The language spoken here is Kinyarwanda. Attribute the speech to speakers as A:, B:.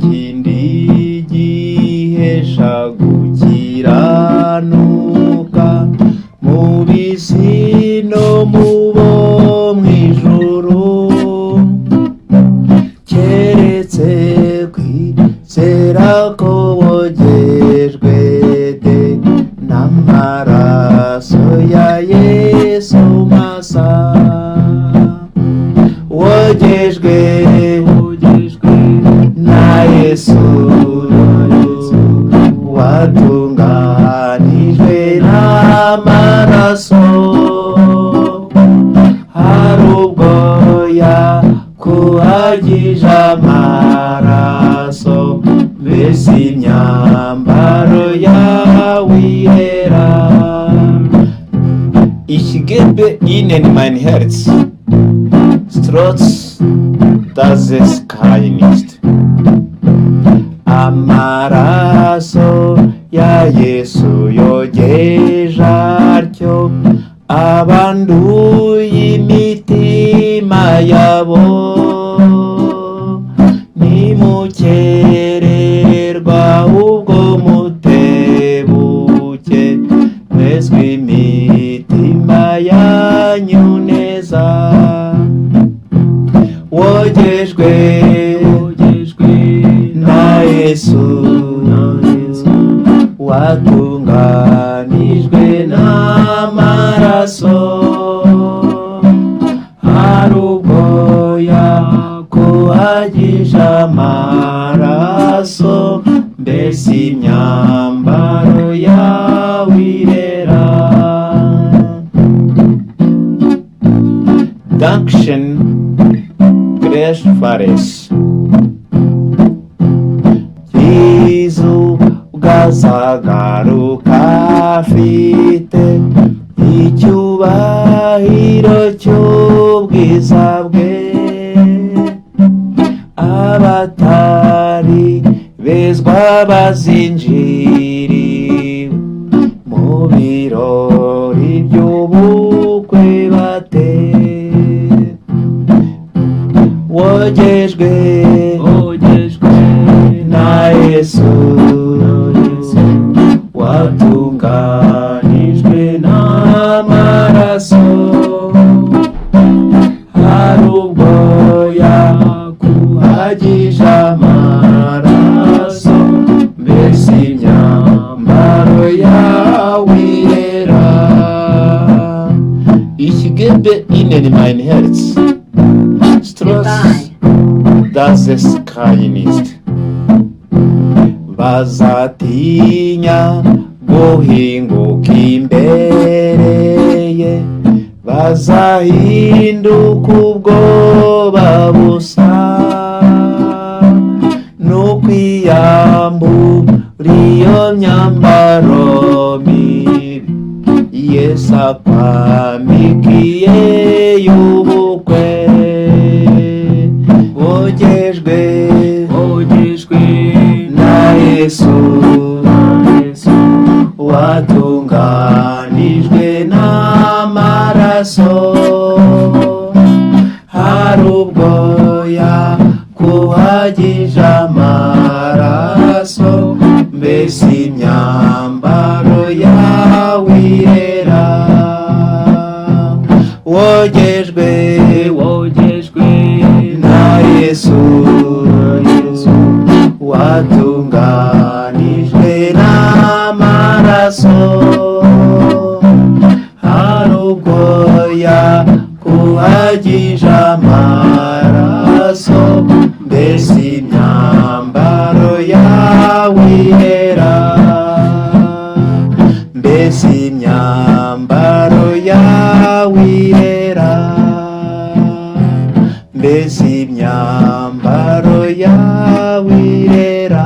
A: kindi gihesha gukiranuka mu bisi no mu bo mw'ijuru, keretse kwizera ko wogejwe de n'amaraso ya Yesu masa. Wogejwe na Yesu, watunganijwe n'amaraso, hari ubwo yakuhagije amaraso, mbese imyambaro yawe irera. Ich gebe ihnen mein Herz, trotz dass es kein ist. Amaraso ya Yesu yogeje atyo abanduye imitima yabo, nimukererwa ubwo mutebuke, mwezwe imitima yanyu neza. Wogejwe na Yesu, watunganijwe n'amaraso, hari ubwo yakuhagije amaraso, mbese imyambaro yawe irera. Dankeschön, Fares. Yesu bwazagaruka afite icyubahiro cy'ubwiza bwe, abatari bezwa bazinjiriwe mu birori by'ubukwe bate. Wogejwe na Yesu, watunganijwe n'amaraso, hari ubwo yakuhagije amaraso, mbese imyambaro yawe irera. Ich gebe ihnen mein Herz, trotz dass es kein ist. Bazatinya guhinguka imbere ye, bazahinduka ubwoba busa, n'ukwiyambura iyo myambaro mibi Yesu akwamikiye y'ubukwe. Wogejwe na Yesu, watunganijwe n'amaraso, hari ubwo yakuhagije amaraso, mbese imyambaro yawe irera. Wogejwe na Yesu, watunganijwe n'amaraso, hari ubwo yakuhagije amaraso, mbese imyambaro yawe irera. Mbese imyambaro yawe irera, mbese imyambaro yawe irera.